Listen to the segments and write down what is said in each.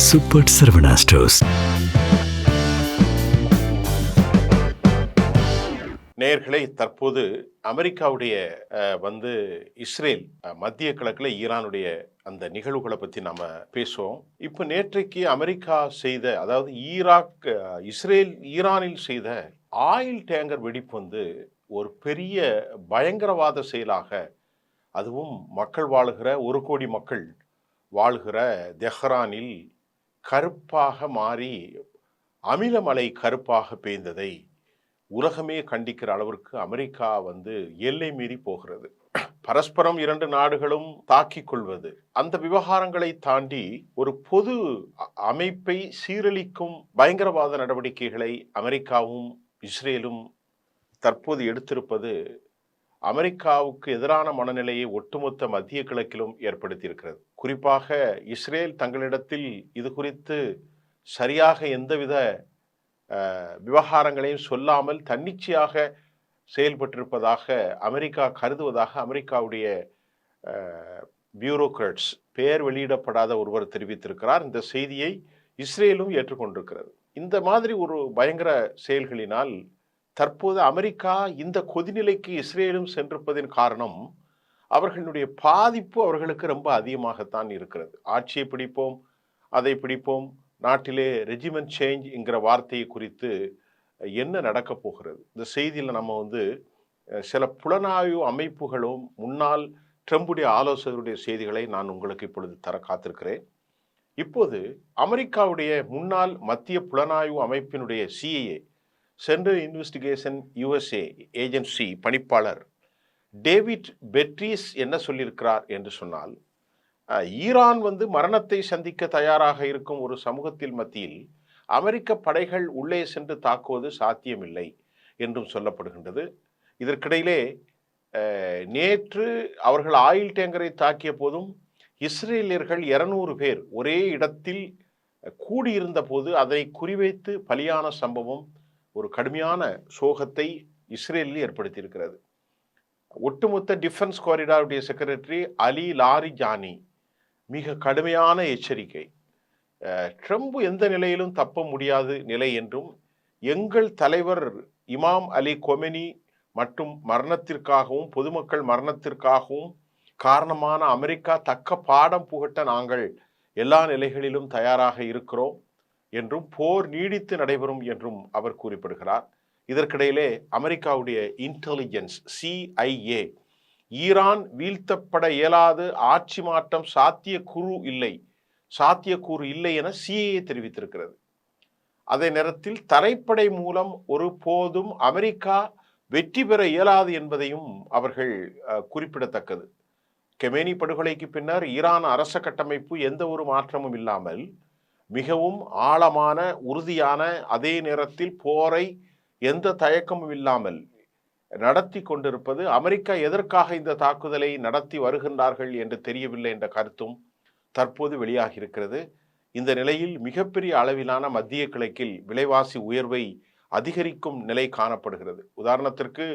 Super Saravana stores. நேயர்களே, தற்போது அமெரிக்காவுடைய வந்து இஸ்ரேல் மத்திய கிழக்குல ஈரானுடைய அந்த நிகழ்வுகளை பற்றி நம்ம பேசுவோம். இப்போ நேற்றைக்கு அமெரிக்கா செய்த, அதாவது இஸ்ரேல் ஈரானில் செய்த ஆயில் டேங்கர் வெடிப்பு வந்து ஒரு பெரிய பயங்கரவாத செயலாக, அதுவும் மக்கள் வாழுகிற 1 கோடி மக்கள் வாழ்கிற தெஹ்ரானில் கருப்பாக மாறி அமிலமலை கருப்பாக பெய்ந்ததை உலகமே கண்டிக்கிற அளவிற்கு அமெரிக்கா வந்து எல்லை மீறி போகிறது. பரஸ்பரம் 2 நாடுகளும் தாக்கிக் கொள்வது, அந்த விவகாரங்களை தாண்டி ஒரு பொது அமைப்பை சீரழிக்கும் பயங்கரவாத நடவடிக்கைகளை அமெரிக்காவும் இஸ்ரேலும் தற்போது எடுத்திருப்பது அமெரிக்காவுக்கு எதிரான மனநிலையை ஒட்டுமொத்த மத்திய கிழக்கிலும் ஏற்படுத்தியிருக்கிறது. குறிப்பாக இஸ்ரேல் தங்களிடத்தில் இது குறித்து சரியாக எந்தவித விவகாரங்களையும் சொல்லாமல் தன்னிச்சையாக செயல்பட்டிருப்பதாக அமெரிக்கா கருதுவதாக அமெரிக்காவுடைய பியூரோக்ராட்ஸ், பெயர் வெளியிடப்படாத ஒருவர் தெரிவித்திருக்கிறார். இந்த செய்தியை இஸ்ரேலும் ஏற்றுக்கொண்டிருக்கிறது. இந்த மாதிரி ஒரு பயங்கர செயல்களினால் தற்போது அமெரிக்கா இந்த கொதிநிலைக்கு இஸ்ரேலும் சென்றிருப்பதின் காரணம், அவர்களுடைய பாதிப்பு அவர்களுக்கு ரொம்ப அதிகமாகத்தான் இருக்கிறது. ஆட்சியை பிடிப்போம், அதை பிடிப்போம், நாட்டிலே ரெஜிமெண்ட் சேஞ்ச் என்கிற வார்த்தையை குறித்து என்ன நடக்கப் போகிறது? இந்த செய்தியில் நம்ம வந்து சில புலனாய்வு அமைப்புகளும் முன்னாள் ட்ரம்புடைய ஆலோசகருடைய செய்திகளை நான் உங்களுக்கு இப்பொழுது தர காத்திருக்கிறேன். இப்போது அமெரிக்காவுடைய முன்னாள் மத்திய புலனாய்வு அமைப்பினுடைய CIA, central investigation USA agency பணிப்பாளர் டேவிட் பெட்ரீஸ் என்ன சொல்லியிருக்கிறார் என்று சொன்னால், ஈரான் வந்து மரணத்தை சந்திக்க தயாராக இருக்கும் ஒரு சமூகத்தில் மத்தியில் அமெரிக்க படைகள் உள்ளே சென்று தாக்குவது சாத்தியமில்லை என்றும் சொல்லப்படுகின்றது. இதற்கிடையிலே நேற்று அவர்கள் ஆயில் டேங்கரை தாக்கிய போதும் இஸ்ரேலியர்கள் 200 பேர் ஒரே இடத்தில் கூடியிருந்த போது அதை குறிவைத்து பலியான சம்பவம் ஒரு கடுமையான சோகத்தை இஸ்ரேலில் ஏற்படுத்தியிருக்கிறது. ஒட்டுமொத்த டிஃபென்ஸ் காரிடாருடைய செக்ரட்டரி அலி லாரிஜானி மிக கடுமையான எச்சரிக்கை, ட்ரம்ப் எந்த நிலையிலும் தப்ப முடியாது நிலை என்றும், எங்கள் தலைவர் இமாம் அலி கொமெனி மற்றும் மரணத்திற்காகவும் பொதுமக்கள் மரணத்திற்காகவும் காரணமான அமெரிக்கா தக்க பாடம் புகட்ட நாங்கள் எல்லா நிலைகளிலும் தயாராக இருக்கிறோம் என்றும், போர் நீடித்து நடைபெறும் என்றும் அவர் குறிப்பிடுகிறார். இதற்கிடையிலே அமெரிக்காவுடைய இன்டெலிஜென்ஸ் CIA, ஈரான் வீழ்த்தப்பட இயலாது, ஆட்சி மாற்றம் சாத்தியக்கூறு இல்லை என CIA தெரிவித்திருக்கிறது. அதே நேரத்தில் தரைப்படை மூலம் ஒரு போதும் அமெரிக்கா வெற்றி பெற இயலாது என்பதையும் அவர்கள் குறிப்பிடத்தக்கது. கெமேனி படுகொலைக்கு பின்னர் ஈரான் அரச கட்டமைப்பு எந்த ஒரு மாற்றமும் இல்லாமல் மிகவும் ஆழமான, உறுதியான, அதே நேரத்தில் போரை எந்த தயக்கமும் இல்லாமல் நடத்தி கொண்டிருப்பது, அமெரிக்கா எதற்காக இந்த தாக்குதலை நடத்தி வருகின்றார்கள் என்று தெரியவில்லை என்ற கருத்தும் தற்போது வெளியாகி இருக்கிறது. இந்த நிலையில் மிகப்பெரிய அளவிலான மத்திய கிழக்கில் விலைவாசி உயர்வை அதிகரிக்கும் நிலை காணப்படுகிறது. உதாரணத்திற்கு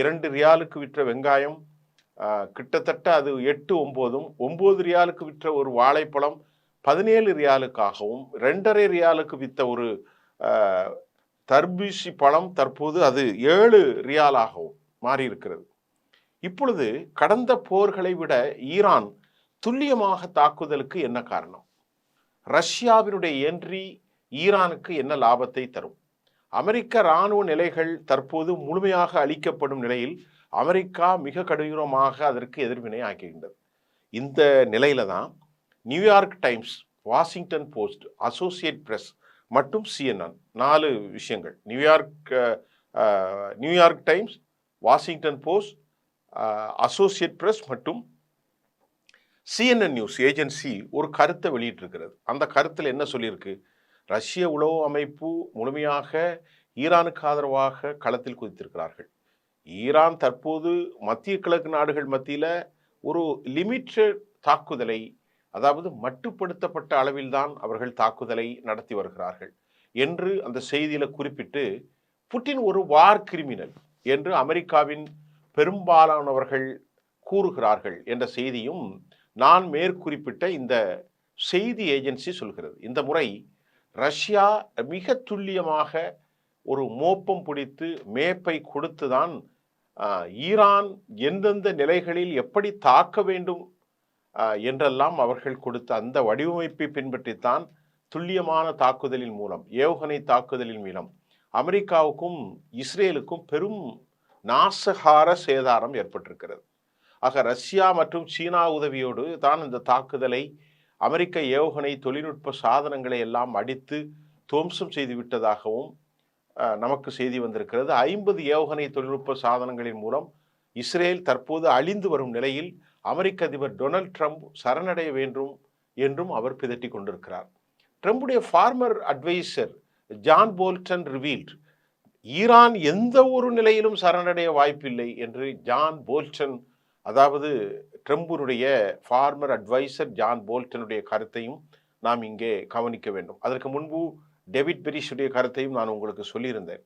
2 ரியாலுக்கு விற்ற வெங்காயம் கிட்டத்தட்ட அது 8-9 ரியாலுக்கு விற்ற ஒரு வாழைப்பழம் 17 ரியாலுக்காகவும், 2.5 ரியாலுக்கு விற்ற ஒரு தர்பூசி பழம் தற்போது அது 7 ரியாலாகவும் மாறி இருக்கிறது. இப்பொழுது கடந்த போர்களை விட ஈரான் துல்லியமாக தாக்குதலுக்கு என்ன காரணம்? ரஷ்யாவினுடைய என்ட்ரி ஈரானுக்கு என்ன லாபத்தை தரும்? அமெரிக்க இராணுவ நிலைகள் தற்போது முழுமையாக அளிக்கப்படும் நிலையில் அமெரிக்கா மிக கடுமையாக அதற்கு எதிர்வினை ஆக்குகின்றது. இந்த நிலையில தான் New York times, Washington post, associate press மற்றும் CNN 4 விஷயங்கள், New York times, Washington post, associate press மற்றும் CNN நியூஸ் ஏஜென்சி ஒரு கருத்தை வெளியிட்டிருக்கிறது. அந்த கருத்தில் என்ன சொல்லியிருக்கு? ரஷ்ய உளவு அமைப்பு முழுமையாக ஈரானுக்கு ஆதரவாக களத்தில் குதித்திருக்கிறார்கள். ஈரான் தற்போது மத்திய கிழக்கு நாடுகள் மத்தியில் ஒரு லிமிட்டட் தாக்குதலை, அதாவது மட்டுப்படுத்தப்பட்ட அளவில்தான் அவர்கள் தாக்குதலை நடத்தி வருகிறார்கள் என்று அந்த செய்தியில குறிப்பிட்டு, புட்டின் ஒரு வார் கிரிமினல் என்று அமெரிக்காவின் பெரும்பாலானவர்கள் கூறுகிறார்கள் என்ற செய்தியும் நான் மேற்குறிப்பிட்ட இந்த செய்தி ஏஜென்சி சொல்கிறது. இந்த முறை ரஷ்யா மிக துல்லியமாக ஒரு மோப்பம் பிடித்து மேப்பை கொடுத்துதான் ஈரான் எந்தெந்த நிலைகளில் எப்படி தாக்க வேண்டும் என்றெல்லாம் அவர்கள் கொடுத்த அந்த வடிவமைப்பை பின்பற்றித்தான் துல்லியமான தாக்குதலின் மூலம், ஏவுகணை தாக்குதலின் மூலம் அமெரிக்காவுக்கும் இஸ்ரேலுக்கும் பெரும் நாசகார சேதாரம் ஏற்பட்டிருக்கிறது. ஆக ரஷ்யா மற்றும் சீனா உதவியோடு தான் இந்த தாக்குதலை அமெரிக்க ஏவுகணை தொழில்நுட்ப சாதனங்களை எல்லாம் அடித்து துவம்சம் செய்து விட்டதாகவும் நமக்கு செய்தி வந்திருக்கிறது. 50 ஏவுகணை தொழில்நுட்ப சாதனங்களின் மூலம் இஸ்ரேல் தற்போது அழிந்து வரும் நிலையில் அமெரிக்க அதிபர் டொனால்ட் ட்ரம்ப் சரணடைய வேண்டும் என்றும் அவர் பிதட்டி கொண்டிருக்கிறார். ட்ரம்புடைய former adviser John Bolton revealed, Iran எந்த ஒரு நிலையிலும் சரணடைய வாய்ப்பில்லை என்று ஜான் போல்டன், அதாவது ட்ரம்புடைய ஃபார்மர் அட்வைசர் ஜான் போல்டனுடைய கருத்தையும் நாம் இங்கே கவனிக்க வேண்டும். அதற்கு முன்பு டேவிட் பெரிஸுடைய கருத்தையும் நான் உங்களுக்கு சொல்லியிருந்தேன்.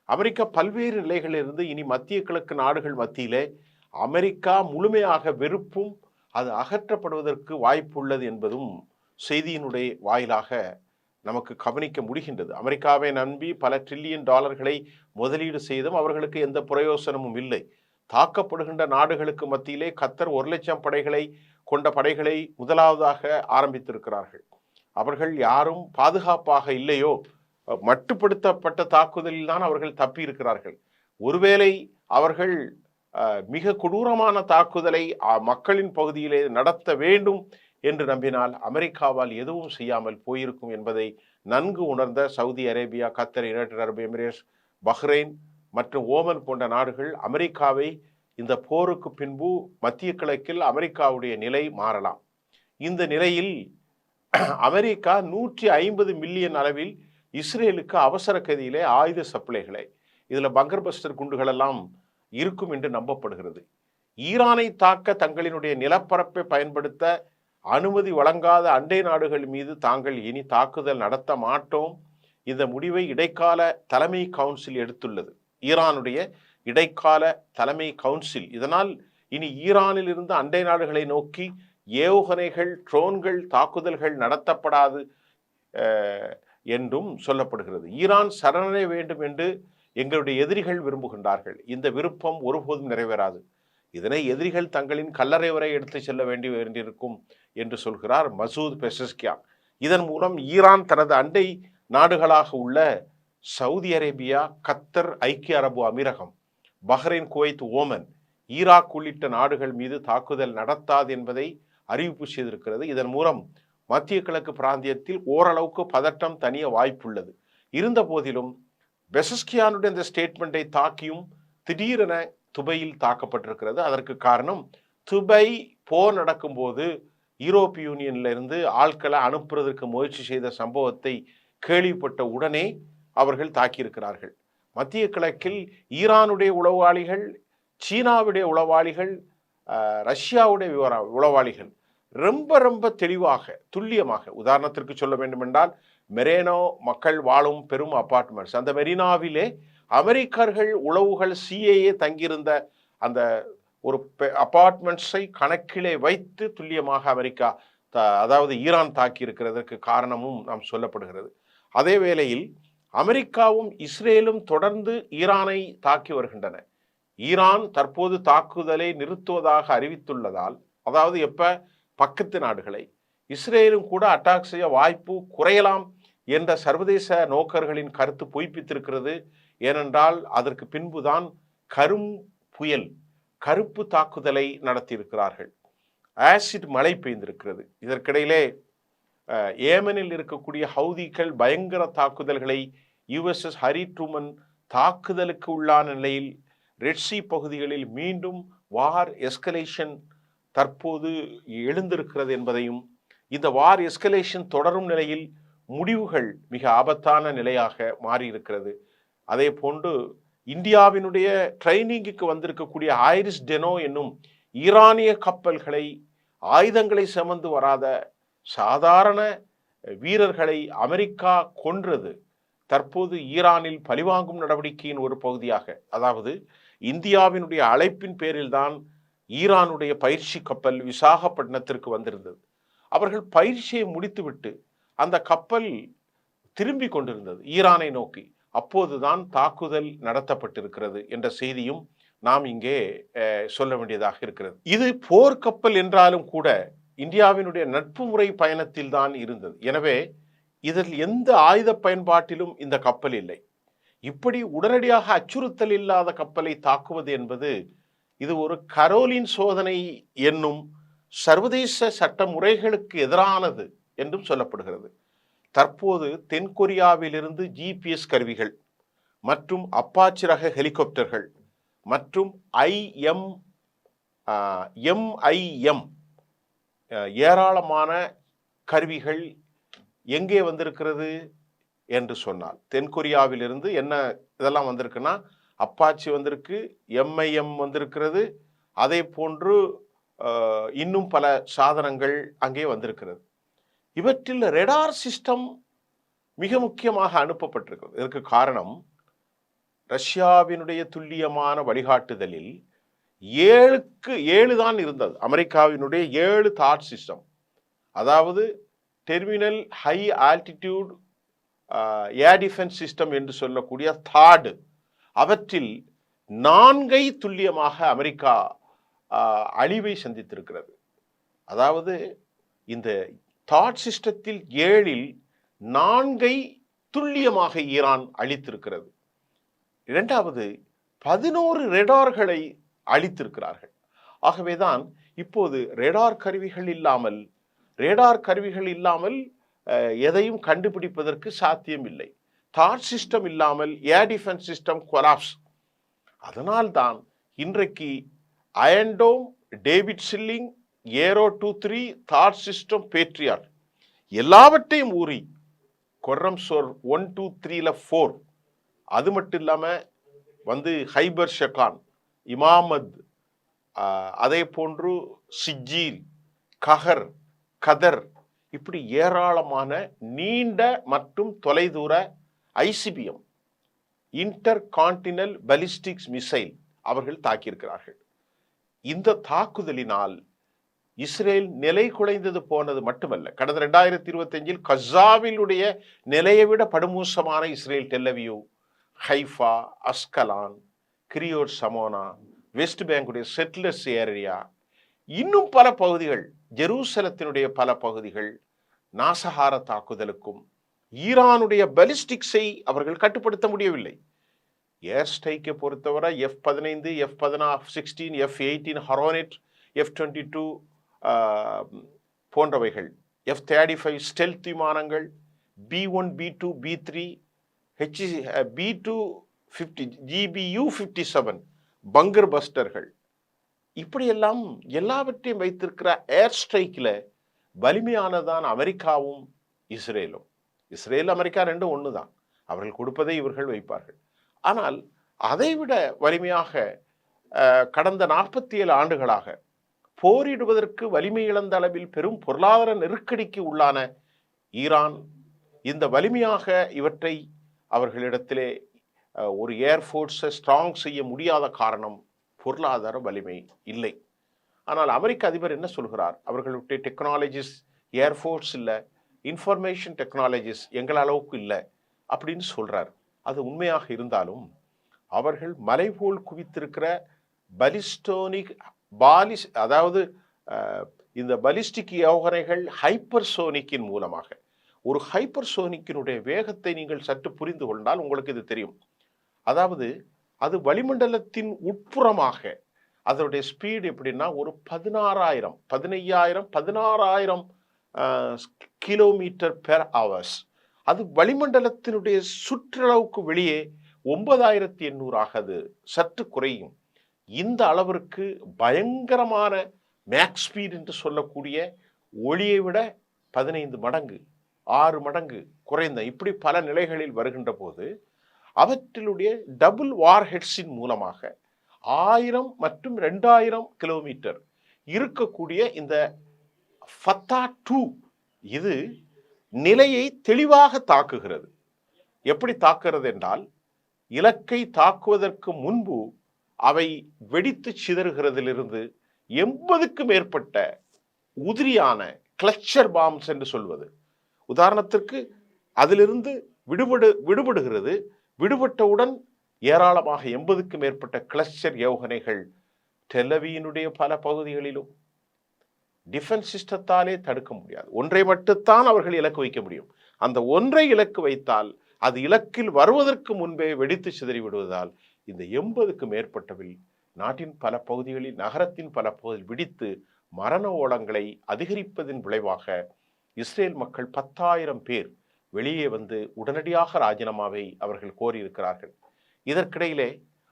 அமெரிக்கா பல்வேறு நிலைகளிலிருந்து இனி மத்திய கிழக்கு நாடுகள் மத்தியிலே அமெரிக்கா முழுமையாக வெறுப்பும் அது அகற்றப்படுவதற்கு வாய்ப்புள்ளது என்பதும் செய்தியினுடைய வாயிலாக நமக்கு கவனிக்க முடிகின்றது. அமெரிக்காவை நம்பி பல $1 trillion முதலீடு செய்தும் அவர்களுக்கு எந்த பிரயோசனமும் இல்லை. தாக்கப்படுகின்ற நாடுகளுக்கு மத்தியிலே கத்தர் 1 லட்சம் படைகளை கொண்ட படைகளை முதலாவதாக ஆரம்பித்திருக்கிறார்கள். அவர்கள் யாரும் பாதுகாப்பாக இல்லையோ, மட்டுப்படுத்தப்பட்ட தாக்குதலில் தான் அவர்கள் தப்பி இருக்கிறார்கள். ஒருவேளை அவர்கள் மிக கொடூரமான தாக்குதலை மக்களின் பகுதியிலே நடத்த வேண்டும் என்று நம்பினால் அமெரிக்காவால் எதுவும் செய்யாமல் போயிருக்கும் என்பதை நன்கு உணர்ந்த சவுதி அரேபியா, கத்தர், யுனைடெட் அரபு எமிரேட்ஸ், பஹ்ரைன் மற்றும் ஓமன் போன்ற நாடுகள் அமெரிக்காவை இந்த போருக்கு பின்பு மத்திய கிழக்கில் அமெரிக்காவுடைய நிலை மாறலாம். இந்த நிலையில் அமெரிக்கா 150 மில்லியன் அளவில் இஸ்ரேலுக்கு அவசர கதியிலே ஆயுத சப்ளைகளை, இதுல பங்கர் பஸ்டர் குண்டுகள் எல்லாம் இருக்கும் என்று நம்பப்படுகிறது. ஈரானை தாக்க தங்களினுடைய நிலப்பரப்பை பயன்படுத்த அனுமதி வழங்காத அண்டை நாடுகள் மீது தாங்கள் இனி தாக்குதல் நடத்த மாட்டோம். இந்த முடிவை இடைக்கால தலைமை கவுன்சில் எடுத்துள்ளது. ஈரானுடைய இடைக்கால தலைமை கவுன்சில். இதனால் இனி ஈரானில் இருந்து அண்டை நாடுகளை நோக்கி ஏவுகணைகள், ட்ரோன்கள் தாக்குதல்கள் நடத்தப்படாது என்றும் சொல்லப்படுகிறது. ஈரான் சரணடைய வேண்டும் என்று எங்களுடைய எதிரிகள் விரும்புகின்றார்கள். இந்த விருப்பம் ஒருபோதும் நிறைவேறாது. இதனை எதிரிகள் தங்களின் கல்லறை வரை எடுத்து செல்ல வேண்டியிருக்கும் என்று சொல்கிறார் மசூத் பெசஸ்கியான். இதன் மூலம் ஈரான் தனது அண்டை நாடுகளாக உள்ள சவுதி அரேபியா, கத்தர், ஐக்கிய அரபு அமீரகம், பஹ்ரைன், குவைத், ஓமன், ஈராக் உள்ளிட்ட நாடுகள் மீது தாக்குதல் நடத்தாது என்பதை அறிவிப்பு செய்திருக்கிறது. இதன் மூலம் மத்திய கிழக்கு பிராந்தியத்தில் ஓரளவுக்கு பதட்டம் தனிய வாய்ப்புள்ளது. இருந்த போதிலும் பெசஸ்கியானுடைய இந்த ஸ்டேட்மெண்ட்டை தாக்கியும் திடீரென துபையில் தாக்கப்பட்டிருக்கிறது. அதற்கு காரணம், துபை போர் நடக்கும்போது யூரோப்பிய யூனியன்ல இருந்து ஆட்களை அனுப்புவதற்கு முயற்சி செய்த சம்பவத்தை கேள்விப்பட்ட உடனே அவர்கள் தாக்கியிருக்கிறார்கள். மத்திய கிழக்கில் ஈரானுடைய உளவாளிகள், சீனாவுடைய உளவாளிகள், ரஷ்யாவுடைய உளவாளிகள் ரொம்ப தெளிவாக, துல்லியமாக, உதாரணத்திற்கு சொல்ல வேண்டும் என்றால் மெரினோ மக்கள் வாழும் பெரும் அபார்ட்மெண்ட்ஸ், அந்த மெரினாவிலே அமெரிக்கர்கள் உளவுகள் சிஏஏ தங்கியிருந்த அந்த ஒரு அபார்ட்மெண்ட்ஸை கணக்கிலே வைத்து துல்லியமாக அமெரிக்கா அதாவது ஈரான் தாக்கி இருக்கிறதற்கு காரணமும் நாம் சொல்லப்படுகிறது. அதே வேளையில் அமெரிக்காவும் இஸ்ரேலும் தொடர்ந்து ஈரானை தாக்கி வருகின்றன. ஈரான் தற்போது தாக்குதலை நிறுத்துவதாக அறிவித்துள்ளதால், அதாவது எப்ப பக்கத்து நாடுகளை இஸ்ரேலும் கூட அட்டாக் செய்ய வாய்ப்பு குறையலாம் என்ற சர்வதேச நோக்கர்களின் கருத்து பொய்ப்பித்திருக்கிறது. ஏனென்றால் அதற்கு பின்புதான் கரும் புயல், கருப்பு தாக்குதலை நடத்தியிருக்கிறார்கள். ஆசிட் மழை பெய்திருக்கிறது. இதற்கிடையிலே ஏமனில் இருக்கக்கூடிய ஹவுதிகள் பயங்கர தாக்குதல்களை யுஎஸ்எஸ் ஹரி ட்ரூமன் தாக்குதலுக்கு உள்ளான நிலையில் ரெட்சி பகுதிகளில் மீண்டும் வார் எஸ்கலேஷன் தற்போது எழுந்திருக்கிறது என்பதையும், இந்த வார் எஸ்கலேஷன் தொடரும் நிலையில் முடிவுகள் மிக ஆபத்தான நிலையாக மாறியிருக்கிறது. அதே போன்று இந்தியாவினுடைய ட்ரைனிங்குக்கு வந்திருக்கக்கூடிய ஐரிஸ் டெனோ என்னும் ஈரானிய கப்பல்களை, ஆயுதங்களை சுமந்து வராத சாதாரண வீரர்களை அமெரிக்கா கொன்றது தற்போது ஈரானில் பழிவாங்கும் நடவடிக்கையின் ஒரு பகுதியாக, அதாவது இந்தியாவினுடைய அழைப்பின் பேரில்தான் ஈரானுடைய பயிற்சி கப்பல் விசாகப்பட்டினத்திற்கு வந்திருந்தது. அவர்கள் பயிற்சியை முடித்துவிட்டு அந்த கப்பல் திரும்பி கொண்டிருந்தது ஈரானை நோக்கி. அப்போதுதான் தாக்குதல் நடத்தப்பட்டிருக்கிறது என்ற செய்தியும் நாம் இங்கே சொல்ல வேண்டியதாக இருக்கிறது. இது போர்க்கப்பல் என்றாலும் கூட இந்தியாவினுடைய நட்பு முறை பயணத்தில் தான் இருந்தது. எனவே இதில் எந்த ஆயுத பயன்பாட்டிலும் இந்த கப்பல் இல்லை. இப்படி உடனடியாக அச்சுறுத்தல் இல்லாத கப்பலை தாக்குவது என்பது இது ஒரு கரோலின் சோதனை என்னும் சர்வதேச சட்ட முறைகளுக்கு எதிரானது என்றும் சொல்லப்படுகிறது. தற்போது தென்கொரியாவிலிருந்து ஜிபிஎஸ் கருவிகள் மற்றும் அப்பாச்சி ரக ஹெலிகாப்டர்கள் மற்றும் எம்ஐஎம் ஏராளமான கருவிகள் எங்கே வந்திருக்கிறது என்று சொன்னால், தென்கொரியாவிலிருந்து என்ன இதெல்லாம் வந்திருக்குன்னா, அப்பாச்சி வந்திருக்கு, எம்ஐஎம் வந்திருக்கிறது, அதே போன்று இன்னும் பல சாதனங்கள் அங்கே வந்திருக்கிறது. இவற்றில் ரெடார் சிஸ்டம் மிக முக்கியமாக அனுப்பப்பட்டிருக்கிறது. இதற்கு காரணம் ரஷ்யாவினுடைய துல்லியமான வழிகாட்டுதலில் 7க்கு 7 தான் இருந்தது. அமெரிக்காவினுடைய 7 தாட் சிஸ்டம், அதாவது terminal high altitude air defence system என்று சொல்லக்கூடிய தாட், அவற்றில் 4ஐ துல்லியமாக அமெரிக்கா அழிவை சந்தித்திருக்கிறது. அதாவது இந்த தாட் சிஸ்டத்தில் 7இல் 4ஐ துல்லியமாக ஈரான் அழித்திருக்கிறது. இரண்டாவது 11 ரெடார்களை அழித்திருக்கிறார்கள். ஆகவேதான் இப்போது ரேடார் கருவிகள் இல்லாமல் எதையும் கண்டுபிடிப்பதற்கு சாத்தியம் இல்லை. தாட் சிஸ்டம் இல்லாமல் ஏர் டிஃபென்ஸ் சிஸ்டம் கொலாப்ஸ். அதனால்தான் இன்றைக்கு அயன்டோம், டேவிட் சில்லிங், ஏரோ 23, தாட் சிஸ்டம், பேட்ரியாட் எல்லாவற்றையும் ஊறி கொர்ரம் சோர் 1, 2, 3ல 4, அது மட்டும் இல்லாமல் ஹைபர் ஷெகான், இமாமத், அதே போன்று சிஜீல், கஹர், கதர், இப்படி ஏராளமான நீண்ட மற்றும் தொலைதூர ஐசிபிஎம் இன்டர் கான்டினல் பாலிஸ்டிக்ஸ் மிசைல் அவர்கள் தாக்கியிருக்கிறார்கள். இந்த தாக்குதலினால் இஸ்ரேல் நிலை குலைந்தது போனது மட்டுமல்ல, கடந்த 2025 கஸாவிலுடைய நிலையை விட படுமோசமான Israel Tel Aviv, Haifa, Ashkelon, Kiryat Shmona, West பேங்குடைய செட்டிலர்ஸ் ஏரியா, இன்னும் பல பகுதிகள், ஜெருசலத்தினுடைய பல பகுதிகள் நாசகார தாக்குதலுக்கும் ஈரானுடைய பாலிஸ்டிக்ஸை அவர்கள் கட்டுப்படுத்த முடியவில்லை. ஏர் ஸ்ட்ரைக்கை பொறுத்தவரை F-15, F-16, F-18 ஹரோனெட், F-22 போன்றவைகள், F-35 ஸ்டெல்த் விமானங்கள், B-1, B-2, B-3, B-250, GBU-57 பங்கர் பஸ்டர்கள், இப்படியெல்லாம் எல்லாவற்றையும் வைத்திருக்கிற ஏர் ஸ்ட்ரைக்கில் வலிமையானதான் அமெரிக்காவும் இஸ்ரேலும். இஸ்ரேல் அமெரிக்கா ரெண்டும் ஒன்று தான். அவர்கள் கொடுப்பதை இவர்கள் வைப்பார்கள். ஆனால் அதைவிட வலிமையாக கடந்த 47 ஆண்டுகளாக போரிடுவதற்கு வலிமை இழந்த அளவில் பெரும் பொருளாதார நெருக்கடிக்கு உள்ளான ஈரான் இந்த வலிமையாக இவற்றை அவர்களிடத்திலே ஒரு ஏர்ஃபோர்ஸை ஸ்ட்ராங் செய்ய முடியாத காரணம் பொருளாதார வலிமை இல்லை. ஆனால் அமெரிக்க அதிபர் என்ன சொல்கிறார்? அவர்களுடைய டெக்னாலஜிஸ், ஏர்ஃபோர்ஸ் இல்லை, இன்ஃபர்மேஷன் டெக்னாலஜிஸ் எங்கள் அளவுக்கு இல்லை அப்படின்னு சொல்றார். அது உண்மையாக இருந்தாலும் அவர்கள் மலை போல் குவித்திருக்கிற அதாவது இந்த பலிஸ்டிக் ஏவுகணைகள் ஹைப்பர்சோனிக்கின் மூலமாக, ஒரு ஹைப்பர்சோனிக்கினுடைய வேகத்தை நீங்கள் சற்று புரிந்து கொண்டால் உங்களுக்கு இது தெரியும். அதாவது அது வளிமண்டலத்தின் உட்புறமாக அதனுடைய ஸ்பீடு எப்படின்னா ஒரு 16,000, 15,000, 16,000 கிலோமீட்டர் பெர் ஹவர்ஸ். அது வளிமண்டலத்தினுடைய சுற்றளவுக்கு வெளியே 9,800 அது சற்று குறையும். இந்த அளவிற்கு பயங்கரமான மேக்ஸ் ஸ்பீட் என்று சொல்லக்கூடிய ஒளியை விட 15 மடங்கு, 6 மடங்கு குறைந்த, இப்படி பல நிலைகளில் வருகின்ற போது அவற்றிலுடைய டபுள் வார் ஹெட்ஸின் மூலமாக 1000 மற்றும் 2000 கிலோமீட்டர் இருக்கக்கூடிய இந்த ஃபத்தா 2 இது நிலையை தெளிவாக தாக்குகிறது. எப்படி தாக்குகிறது என்றால், இலக்கை தாக்குவதற்கு முன்பு அவை வெடித்து சிதறுகிறதிலிருந்து 80க்கு மேற்பட்ட உதிரியான கிளச்சர் பாம்ஸ் என்று சொல்வது. உதாரணத்திற்கு அதிலிருந்து விடுபடுகிறது. விடுபட்டவுடன் ஏராளமாக 80க்கும் மேற்பட்ட கிளஸ்டர் ஏவுகணைகள் டெல்லவியினுடைய பல பகுதிகளிலும் டிஃபென்ஸ் சிஸ்டத்தாலே தடுக்க முடியாது. ஒன்றை மட்டும்தான் அவர்கள் இலக்கு வைக்க முடியும். அந்த ஒன்றை இலக்கு வைத்தால் அது இலக்கில் வருவதற்கு முன்பே வெடித்து சிதறி விடுவதால் இந்த 80க்கும் மேற்பட்டவில் நாட்டின் பல பகுதிகளில், நகரத்தின் பல பகுதியில் விடித்து மரண ஓலங்களை அதிகரிப்பதன் விளைவாக இஸ்ரேல் மக்கள் 10,000 பேர் வெளியே வந்து உடனடியாக ராஜினாமாவை அவர்கள் கோரியிருக்கிறார்கள். இதற்கிடையிலே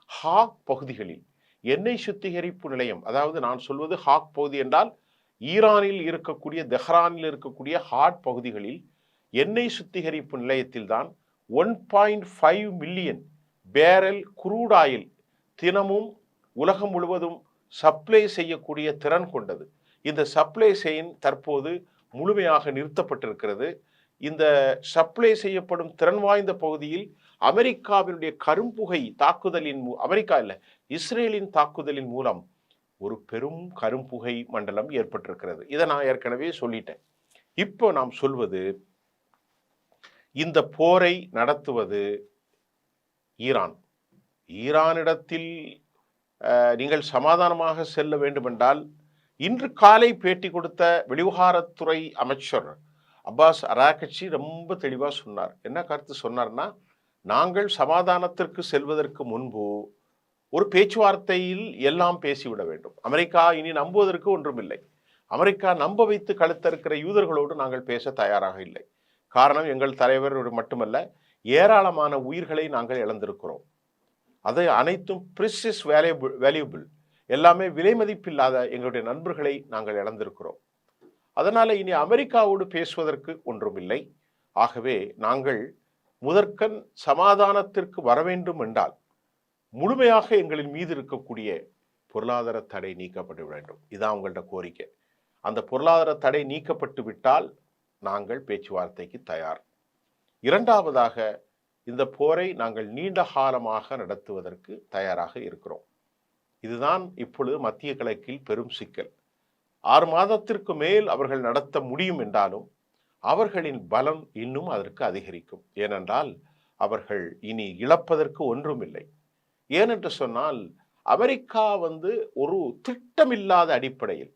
ஹாக் பகுதிகளில் எண்ணெய் சுத்திகரிப்பு நிலையம், அதாவது நான் சொல்வது ஹாக் பகுதி என்றால் ஈரானில் இருக்கக்கூடிய, தெஹ்ரானில் இருக்கக்கூடிய ஹாட் பகுதிகளில் எண்ணெய் சுத்திகரிப்பு நிலையத்தில் தான் 1.5 மில்லியன் பேரல் குரூட் ஆயில் தினமும் உலகம் முழுவதும் சப்ளை செய்யக்கூடிய திறன் கொண்டது. இந்த சப்ளை செயின் தற்போது முழுமையாக நிறுத்தப்பட்டிருக்கிறது. இந்த சப்ளை செய்யப்படும் திறன் வாய்ந்த பகுதியில் அமெரிக்காவினுடைய கரும்புகை தாக்குதலின் இஸ்ரேலின் தாக்குதலின் மூலம் ஒரு பெரும் கரும்புகை மண்டலம் ஏற்பட்டிருக்கிறது. இதை நான் ஏற்கனவே சொல்லிட்டேன். இப்போ நாம் சொல்வது, இந்த போரை நடத்துவது ஈரான். ஈரானிடத்தில் நீங்கள் சமாதானமாக செல்ல வேண்டுமென்றால், இன்று காலை பேட்டி கொடுத்த வெளிவிவகாரத்துறை அமைச்சர் அப்பாஸ் அராகச்சி ரொம்ப தெளிவாக சொன்னார். என்ன கருத்து சொன்னார்னா, நாங்கள் சமாதானத்திற்கு செல்வதற்கு முன்பு ஒரு பேச்சுவார்த்தையில் எல்லாம் பேசிவிட வேண்டும். அமெரிக்கா இனி நம்புவதற்கு ஒன்றுமில்லை. அமெரிக்கா நம்ப வைத்து கழுத்திருக்கிற யூதர்களோடு நாங்கள் பேச தயாராக இல்லை. காரணம், எங்கள் தலைவர் மட்டுமல்ல, ஏராளமான உயிர்களை நாங்கள் இழந்திருக்கிறோம். அதை அனைத்தும் ப்ரிசியஸ் வேல்யூபிள், எல்லாமே விலை மதிப்பில்லாத எங்களுடைய நண்பர்களை நாங்கள் இழந்திருக்கிறோம். அதனால இனி அமெரிக்காவோடு பேசுவதற்கு ஒன்றுமில்லை. ஆகவே நாங்கள் முதற்கண் சமாதானத்திற்கு வர வேண்டும் என்றால் முழுமையாக எங்களின் மீது இருக்கக்கூடிய பொருளாதார தடை நீக்கப்பட வேண்டும். இதான் அவங்கள்ட்ட கோரிக்கை. அந்த பொருளாதார தடை நீக்கப்பட்டு விட்டால் நாங்கள் பேச்சுவார்த்தைக்கு தயார். இரண்டாவதாக, இந்த போரை நாங்கள் நீண்ட காலமாக நடத்துவதற்கு தயாராக இருக்கிறோம். இதுதான் இப்பொழுது மத்திய கிழக்கில் பெரும் சிக்கல். 6 மாதத்திற்கு மேல் அவர்கள் நடத்த முடியும் என்றாலும் அவர்களின் பலம் இன்னும் அதற்கு அதிகரிக்கும். ஏனென்றால் அவர்கள் இனி இழப்பதற்கு ஒன்றுமில்லை. ஏனென்று சொன்னால், அமெரிக்கா ஒரு திட்டமில்லாத அடிப்படையில்,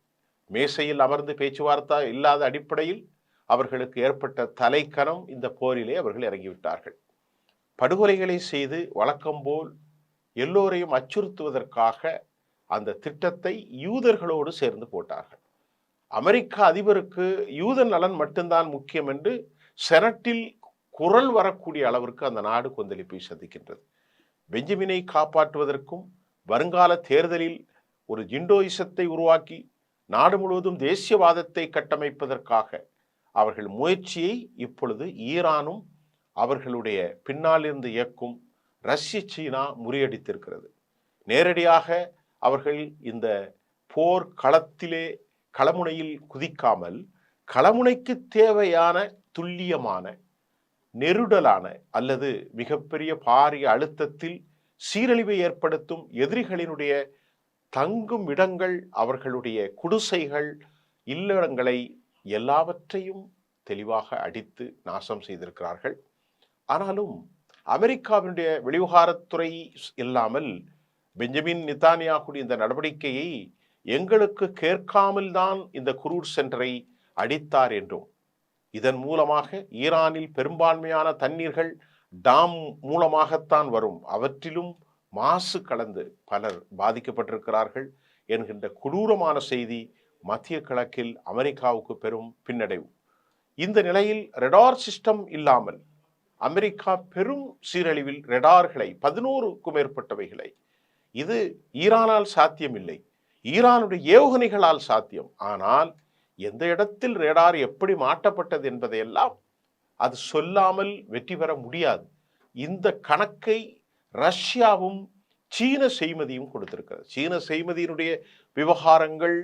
மேசையில் அமர்ந்து பேச்சுவார்த்தை இல்லாத அடிப்படையில் அவர்களுக்கு ஏற்பட்ட தலைக்கணம் இந்த போரிலே அவர்கள் இறங்கிவிட்டார்கள். படுகொலைகளை செய்து வழக்கம் போல் எல்லோரையும் அச்சுறுத்துவதற்காக அந்த திட்டத்தை யூதர்களோடு சேர்ந்து போட்டார்கள். அமெரிக்க அதிபருக்கு யூத நலன் மட்டும்தான் முக்கியம் என்று செனட்டில் குரல் வரக்கூடிய அளவிற்கு அந்த நாடு கொந்தளிப்பை சந்திக்கின்றது. பெஞ்சமினை காப்பாற்றுவதற்கும் வருங்கால தேர்தலில் ஒரு ஜிண்டோயிசத்தை உருவாக்கி நாடு முழுவதும் தேசியவாதத்தை கட்டமைப்பதற்காக அவர்கள் முயற்சியை இப்பொழுது ஈரானும் அவர்களுடைய பின்னால் இருந்து இயக்கும் ரஷ்ய, சீனா முறியடித்திருக்கிறது. நேரடியாக அவர்கள் இந்த போர் களமுனையில் குதிக்காமல், களமுனைக்கு தேவையான துல்லியமான, நெருடலான அல்லது மிகப்பெரிய பாரிய அழுத்தத்தில் சீரழிவை ஏற்படுத்தும் எதிரிகளினுடைய தங்கும் இடங்கள், அவர்களுடைய குடிசைகள், இல்லங்களை எல்லாவற்றையும் தெளிவாக அடித்து நாசம் செய்திருக்கிறார்கள். ஆனாலும் அமெரிக்காவினுடைய வெளிவிவகாரத்துறை இல்லாமல் பெஞ்சமின் நெதன்யாகுடைய இந்த நடவடிக்கையை எங்களுக்கு கேட்காமல் தான் இந்த குரூட் சென்டரை அடித்தார் என்றும், இதன் மூலமாக ஈரானில் பெரும்பான்மையான தண்ணீர்கள் டாம் மூலமாகத்தான் வரும், அவற்றிலும் மாசு கலந்து பலர் பாதிக்கப்பட்டிருக்கிறார்கள் என்கின்ற கொடூரமான செய்தி மத்திய கிழக்கில் அமெரிக்காவுக்கு பெரும் பின்னடைவு. இந்த நிலையில் ரெடார் சிஸ்டம் இல்லாமல் அமெரிக்கா பெரும் சீரழிவில் ரெடார்களை 11க்கும் மேற்பட்டவைகளை, இது ஈரானால் சாத்தியமில்லை, ஈரானுடைய ஏவுகணைகளால் சாத்தியம். ஆனால் எந்த இடத்தில் ரேடார் எப்படி மாட்டப்பட்டது என்பதையெல்லாம் அது சொல்லாமல் வெற்றி பெற முடியாது. இந்த கணக்கை ரஷ்யாவும் சீன செய்மதியும் கொடுத்திருக்கிறது. சீன செய்மதியினுடைய விவகாரங்கள்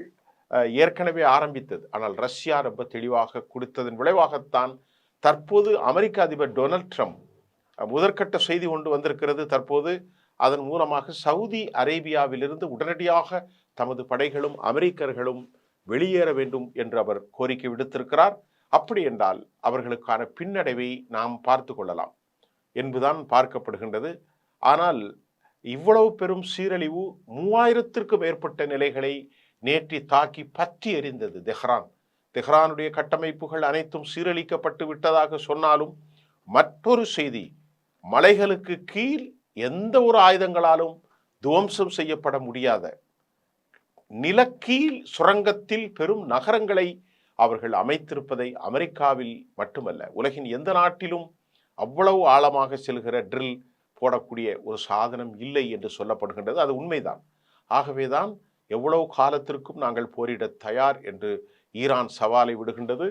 ஏற்கனவே ஆரம்பித்தது. ஆனால் ரஷ்யா ரொம்ப தெளிவாக கொடுத்ததன் விளைவாகத்தான் தற்போது அமெரிக்க அதிபர் டொனால்ட் ட்ரம்ப் முதற்கட்ட செய்தி கொண்டு வந்திருக்கிறது. தற்போது அதன் மூலமாக சவுதி அரேபியாவிலிருந்து உடனடியாக தமது படைகளும் அமெரிக்கர்களும் வெளியேற வேண்டும் என்று அவர் கோரிக்கை விடுத்திருக்கிறார். அப்படி என்றால் அவர்களுக்கான பின்னடைவை நாம் பார்த்து கொள்ளலாம் என்பதுதான் பார்க்கப்படுகின்றது. ஆனால் இவ்வளவு பெரும் சீரழிவு 3000த்திற்கும் மேற்பட்ட நிலைகளை நேற்றி தாக்கி பற்றி எறிந்தது தெஹ்ரானுடைய கட்டமைப்புகள் அனைத்தும் சீரழிக்கப்பட்டு விட்டதாக சொன்னாலும் மற்றொரு செய்தி, மலைகளுக்கு கீழ் எந்த ஒரு ஆயுதங்களாலும் துவம்சம் செய்யப்பட முடியாத நிலக்கீழ் சுரங்கத்தில் பெரும் நகரங்களை அவர்கள் அமைத்திருப்பதை அமெரிக்காவில் மட்டுமல்ல உலகின் எந்த நாட்டிலும் அவ்வளவு ஆழமாக செல்கிற ட்ரில் போடக்கூடிய ஒரு சாதனம் இல்லை என்று சொல்லப்படுகின்றது. அது உண்மைதான். ஆகவேதான் எவ்வளவு காலத்திற்கும் நாங்கள் போரிட தயார் என்று ஈரான் சவாலை விடுகின்றது.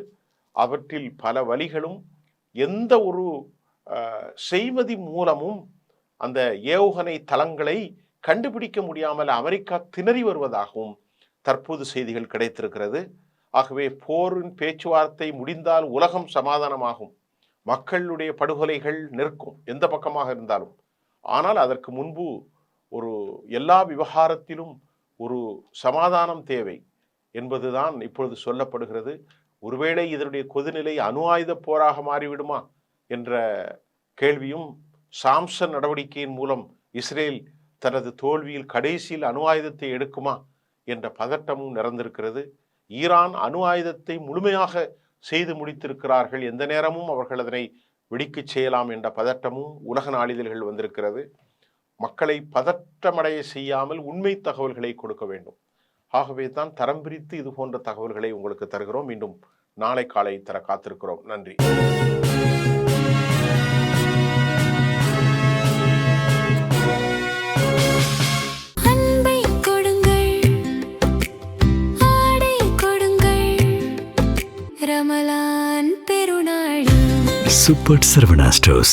அவற்றில் பல வழிகளும் எந்த ஒரு செய்வதி மூலமும் அந்த ஏவுகணை தளங்களை கண்டுபிடிக்க முடியாமல் அமெரிக்கா திணறி வருவதாகவும் தற்போது செய்திகள் கிடைத்திருக்கிறது. ஆகவே போரின் பேச்சுவார்த்தை முடிந்தால் உலகம் சமாதானமாகும், மக்களுடைய படுகொலைகள் நிற்கும் எந்த பக்கமாக இருந்தாலும். ஆனால் அதற்கு முன்பு ஒரு எல்லா விவகாரத்திலும் ஒரு சமாதானம் தேவை என்பதுதான் இப்பொழுது சொல்லப்படுகிறது. ஒருவேளை இதனுடைய கொதிநிலை அணு ஆயுத போராக மாறிவிடுமா என்ற கேள்வியும், சாம்சன் நடவடிக்கையின் மூலம் இஸ்ரேல் தனது தோல்வியில் கடைசியில் அணு ஆயுதத்தை எடுக்குமா என்ற பதட்டமும் நிறைந்திருக்கிறது. ஈரான் அணு ஆயுதத்தை முழுமையாக செய்து முடித்திருக்கிறார்கள், எந்த நேரமும் அவர்கள் அதனை வெடிக்கச் செய்யலாம் என்ற பதட்டமும் உலக நாளிதழ்கள் வந்திருக்கிறது. மக்களை பதற்றமடைய செய்யாமல் உண்மை தகவல்களை கொடுக்க வேண்டும். ஆகவே தான் தரம் பிரித்து இது போன்ற தகவல்களை உங்களுக்கு தருகிறோம். மீண்டும் நாளை காலை தர காத்திருக்கிறோம். நன்றி. Super Sarvana Stores.